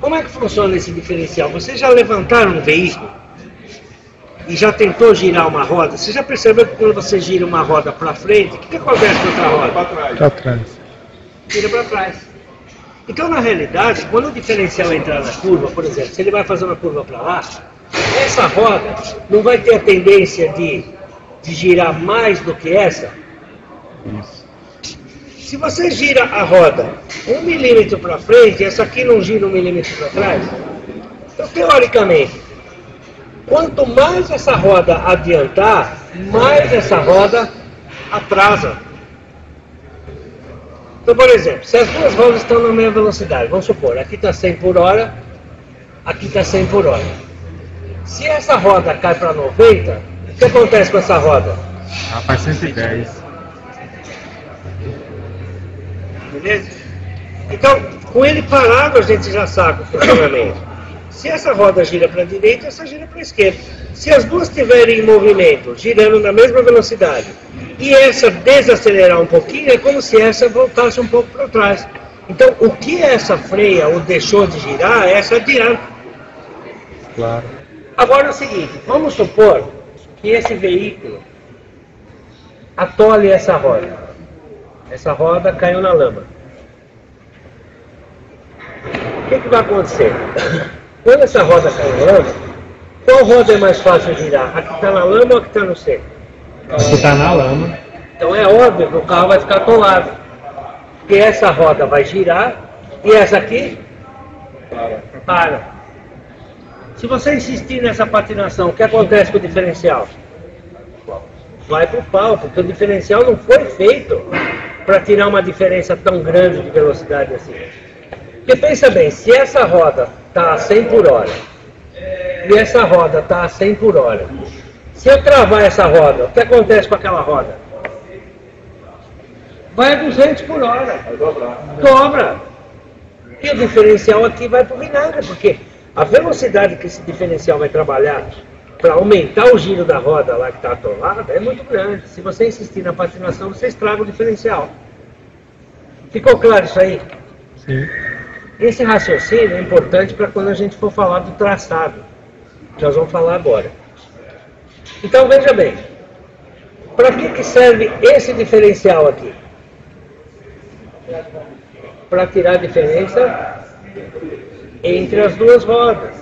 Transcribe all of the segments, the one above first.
Como é que funciona esse diferencial? Vocês já levantaram um veículo e já tentou girar uma roda? Você já percebeu que quando você gira uma roda para frente, o que acontece com outra roda? Para trás. Gira para trás. Então, na realidade, quando o diferencial entrar na curva, por exemplo, se ele vai fazer uma curva para lá, essa roda não vai ter a tendência de girar mais do que essa. Isso. Se você gira a roda 1 milímetro para frente, essa aqui não gira 1 milímetro para trás. Então, teoricamente, quanto mais essa roda adiantar, mais essa roda atrasa. Então, por exemplo, se as duas rodas estão na mesma velocidade, vamos supor, aqui está 100 por hora, aqui está 100 por hora. Se essa roda cai para 90, o que acontece com essa roda? Ah, para 110. Beleza? Então, com ele parado, a gente já sabe o funcionamento. Se essa roda gira para a direita, essa gira para a esquerda. Se as duas estiverem em movimento, girando na mesma velocidade, e essa desacelerar um pouquinho, é como se essa voltasse um pouco para trás. Então, o que essa freia ou deixou de girar, essa adianta. Claro. Agora é o seguinte, vamos supor que esse veículo atole essa roda. Essa roda caiu na lama. O que vai acontecer? Quando essa roda cai na lama, qual roda é mais fácil de girar? A que está na lama ou a que está no seco? A que está na lama. Então é óbvio que o carro vai ficar atolado. Porque essa roda vai girar e essa aqui para. Se você insistir nessa patinação, o que acontece com o diferencial? Vai para o pau, porque o diferencial não foi feito para tirar uma diferença tão grande de velocidade assim. Porque pensa bem, se essa roda está a 100 por hora e essa roda está a 100 por hora, se eu travar essa roda, o que acontece com aquela roda? Vai a 200 por hora. Dobra. E o diferencial aqui vai para o vinagre, porque a velocidade que esse diferencial vai trabalhar para aumentar o giro da roda lá que está atolada é muito grande. Se você insistir na patinação, você estraga o diferencial. Ficou claro isso aí? Sim. Esse raciocínio é importante para quando a gente for falar do traçado, que nós vamos falar agora. Então veja bem, para que serve esse diferencial aqui? Para tirar a diferença entre as duas rodas,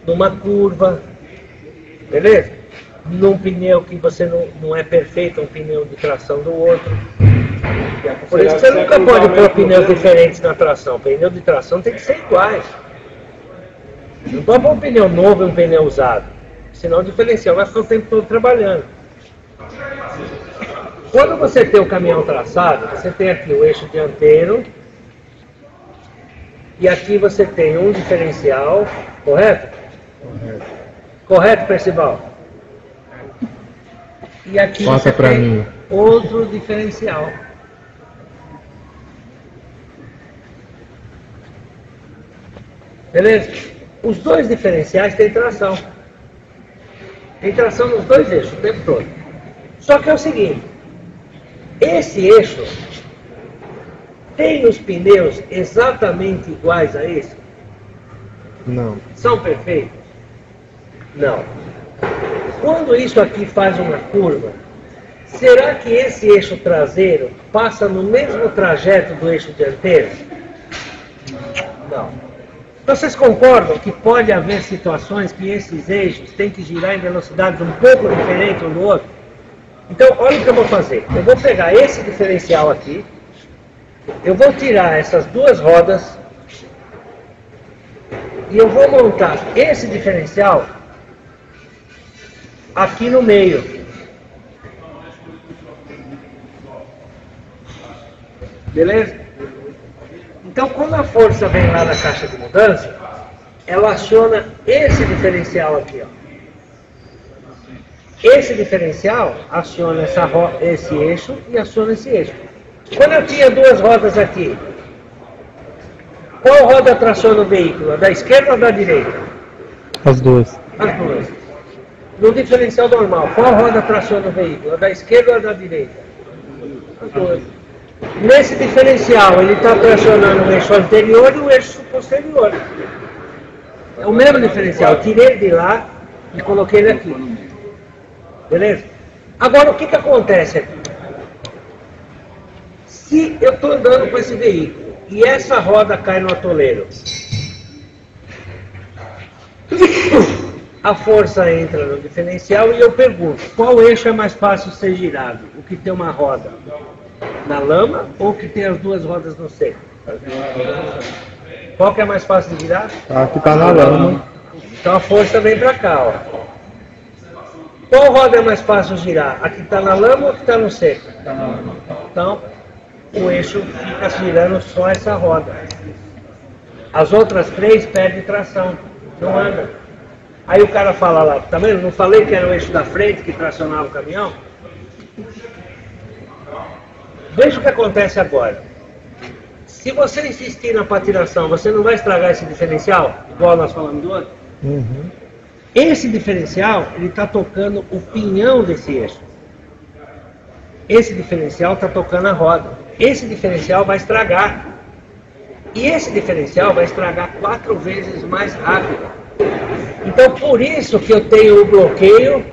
numa curva, beleza? Num pneu que você não é perfeito, um pneu de tração do outro. Por isso que você nunca pode pôr pneus diferentes na tração. Pneu de tração tem que ser iguais. Não pode pôr um pneu novo e um pneu usado, senão o diferencial vai ficar o tempo todo trabalhando. Quando você tem o caminhão traçado, você tem aqui o eixo dianteiro e aqui você tem um diferencial, correto? Correto. Correto, Percival? E aqui Passa você pra tem mim. outro diferencial. Beleza? Os dois diferenciais têm tração. Tem tração nos dois eixos o tempo todo. Só que é o seguinte, esse eixo tem os pneus exatamente iguais a esse? Não. São perfeitos? Não. Quando isso aqui faz uma curva, será que esse eixo traseiro passa no mesmo trajeto do eixo dianteiro? Não. Então vocês concordam que pode haver situações que esses eixos têm que girar em velocidades um pouco diferentes um do outro? Então olha o que eu vou fazer. Eu vou pegar esse diferencial aqui, eu vou tirar essas duas rodas e eu vou montar esse diferencial aqui no meio. Beleza? Então, quando a força vem lá na caixa de mudança, ela aciona esse diferencial aqui, ó. Esse diferencial aciona esse eixo e aciona esse eixo. Quando eu tinha duas rodas aqui, qual roda traciona o veículo? A da esquerda ou da direita? As duas. As duas. No diferencial normal, qual roda traciona o veículo? A da esquerda ou a da direita? As duas. Nesse diferencial, ele está tracionando o eixo anterior e o eixo superior. posterior. É o mesmo diferencial. Eu tirei ele de lá e coloquei ele aqui. Beleza? Agora, o que acontece aqui? Se eu estou andando com esse veículo e essa roda cai no atoleiro, a força entra no diferencial e eu pergunto, qual eixo é mais fácil de ser girado? O que tem uma roda na lama ou o que tem as duas rodas no seco? Qual que é mais fácil de girar? A que tá na lama. Então a força vem para cá, ó. Qual roda é mais fácil de girar? A que está na lama ou a que está no seco? Então, o eixo fica girando só essa roda. As outras três perdem tração, não anda. Aí o cara fala lá, tá vendo? Não falei que era o eixo da frente que tracionava o caminhão? Veja o que acontece agora. Se você insistir na patinação, você não vai estragar esse diferencial, igual nós falamos do outro? Uhum. Esse diferencial, ele está tocando o pinhão desse eixo. Esse diferencial está tocando a roda. Esse diferencial vai estragar. E esse diferencial vai estragar 4 vezes mais rápido. Então, por isso que eu tenho o bloqueio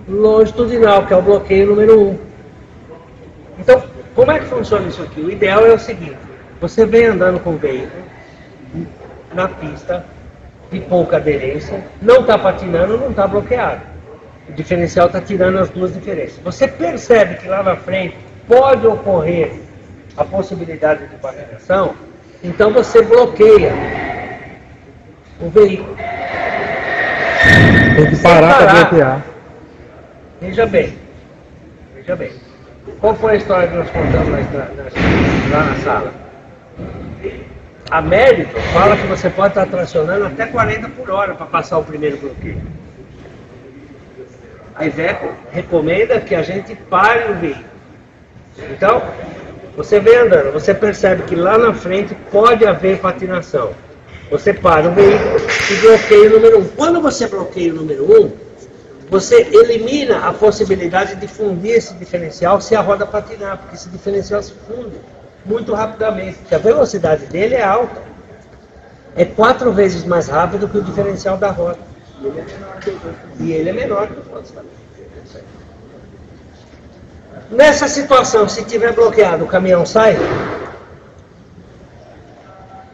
longitudinal, que é o bloqueio número 1. Então, como é que funciona isso aqui? O ideal é o seguinte. Você vem andando com o veículo na pista, de pouca aderência, não está patinando, não está bloqueado. O diferencial está tirando as duas diferenças. Você percebe que lá na frente pode ocorrer a possibilidade de patinação, então você bloqueia o veículo. Tem que parar para bloquear. Veja bem. Veja bem. Qual foi a história que nós contamos lá na sala? A Mérito fala que você pode estar tracionando até 40 por hora para passar o primeiro bloqueio. A Iveco recomenda que a gente pare o veículo. Então, você vem andando, você percebe que lá na frente pode haver patinação. Você para o veículo e bloqueia o número 1. Quando você bloqueia o número 1, você elimina a possibilidade de fundir esse diferencial se a roda patinar, porque esse diferencial se funde muito rapidamente, porque a velocidade dele é alta. É 4 vezes mais rápido que o diferencial da roda. E ele é menor que os outros também. Nessa situação, se tiver bloqueado, o caminhão sai?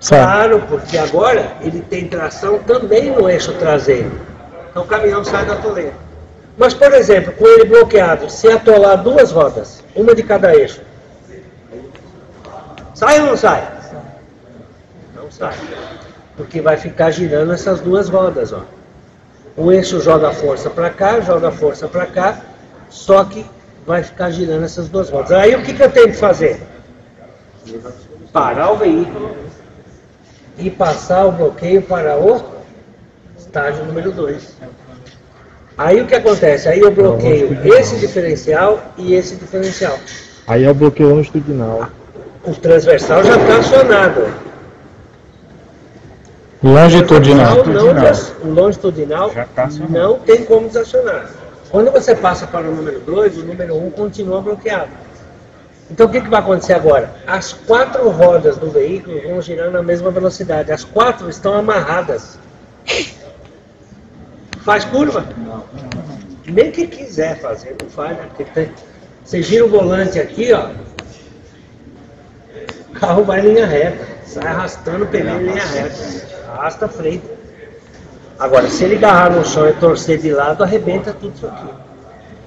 Claro, porque agora ele tem tração também no eixo traseiro. Então o caminhão sai da atoleira. Mas, por exemplo, com ele bloqueado, se atolar 2 rodas, uma de cada eixo, sai ou não sai? Não sai. Porque vai ficar girando essas 2 rodas, ó. O eixo joga força para cá, joga força para cá, só que vai ficar girando essas 2 rodas. Aí o que eu tenho que fazer? Parar o veículo e passar o bloqueio para o estágio número 2. Aí o que acontece? Aí eu bloqueio esse diferencial e esse diferencial. Aí é o bloqueio longitudinal. O transversal já está acionado. Longitudinal. O longitudinal não tem como desacionar. Quando você passa para o número 2, o número 1 continua bloqueado. Então o que vai acontecer agora? As 4 rodas do veículo vão girar na mesma velocidade. As 4 estão amarradas. Faz curva? Não. Nem que quiser fazer, não faz, né? Porque você gira o volante aqui, ó. O carro vai em linha reta. Sai arrastando o pneu em linha reta. Arrasta a frente. Agora, se ele agarrar no chão e torcer de lado, arrebenta tudo isso aqui.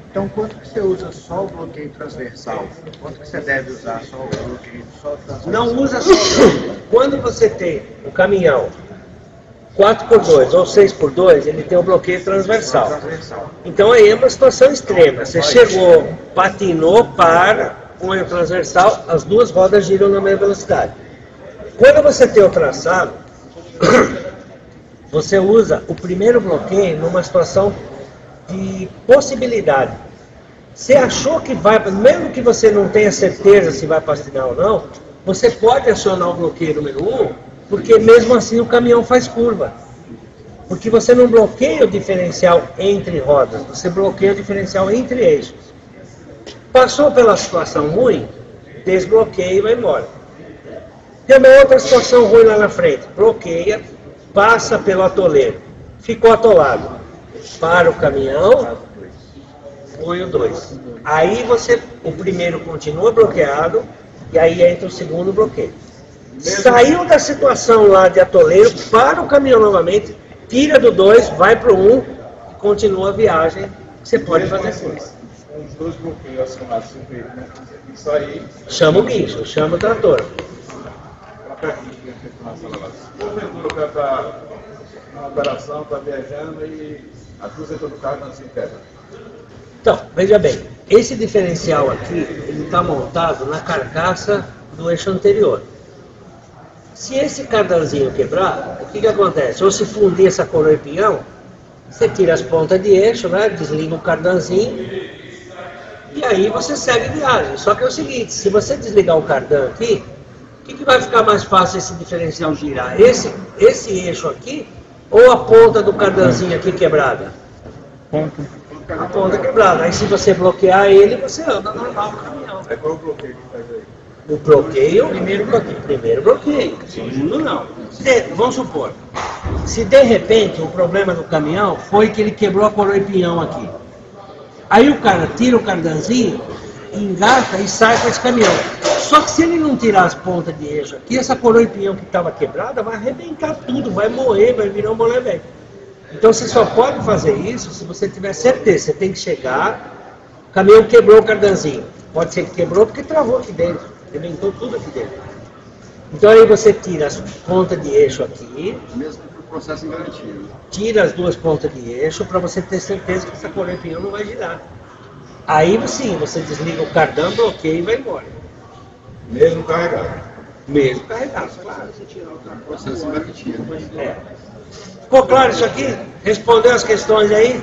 Então, quanto que você usa só o bloqueio transversal? Quanto que você deve usar só o bloqueio só transversal? Não usa só o bloqueio. Quando você tem o caminhão 4x2 ou 6x2, ele tem o bloqueio transversal. Então aí é uma situação extrema. Você chegou, patinou, para, põe o transversal, as 2 rodas giram na mesma velocidade. Quando você tem o traçado, você usa o primeiro bloqueio numa situação de possibilidade. Você achou que vai, mesmo que você não tenha certeza se vai patinar ou não, você pode acionar o bloqueio número 1, porque mesmo assim o caminhão faz curva. Porque você não bloqueia o diferencial entre rodas, você bloqueia o diferencial entre eixos. Passou pela situação ruim, desbloqueia e vai embora. Tem uma outra situação ruim lá na frente. Bloqueia, passa pelo atoleiro. Ficou atolado. Para o caminhão, põe o 2. Aí o primeiro continua bloqueado e aí entra o segundo bloqueio. Saiu da situação lá de atoleiro, para o caminhão novamente, tira do 2, vai para o 1 e continua a viagem. Você pode fazer isso. Os dois bloqueios acionados, isso aí. Chama o guincho, chama o trator. Porventura o cara está na operação, está viajando e a cruzeta do carro não se quebra. Então, veja bem, esse diferencial aqui, ele está montado na carcaça do eixo anterior. Se esse cardanzinho quebrar, o que acontece? Ou se fundir essa coroa e pinhão, você tira as pontas de eixo, né? Desliga o cardanzinho e aí você segue viagem. Só que é o seguinte, se você desligar o cardan aqui, o que vai ficar mais fácil esse diferencial girar? Esse eixo aqui ou a ponta do cardanzinho aqui quebrada? A ponta quebrada. Aí se você bloquear ele, você anda normal no caminhão. Aí qual é o bloqueio que faz aí? O bloqueio, primeiro bloqueio, segundo não. Vamos supor, se de repente o problema do caminhão foi que ele quebrou a coroa e pinhão aqui. Aí o cara tira o cardanzinho, engata e sai com esse caminhão. Só que se ele não tirar as pontas de eixo aqui, essa coroa e pinhão que estava quebrada vai arrebentar tudo, vai morrer, vai virar um moleque. Então você só pode fazer isso se você tiver certeza. Você tem que chegar, o caminhão quebrou o cardanzinho. Pode ser que quebrou porque travou aqui dentro. Arrebentou tudo aqui dentro. Então aí você tira as pontas de eixo aqui. Mesmo que o processo em garantia. Tira as duas pontas de eixo para você ter certeza que essa coroa e pinhão não vai girar. Aí sim, você desliga o cardan, bloqueia e vai embora. Mesmo carregado. Mesmo carregado, claro. Processo em garantia. É. Ficou claro isso aqui? Respondeu as questões aí?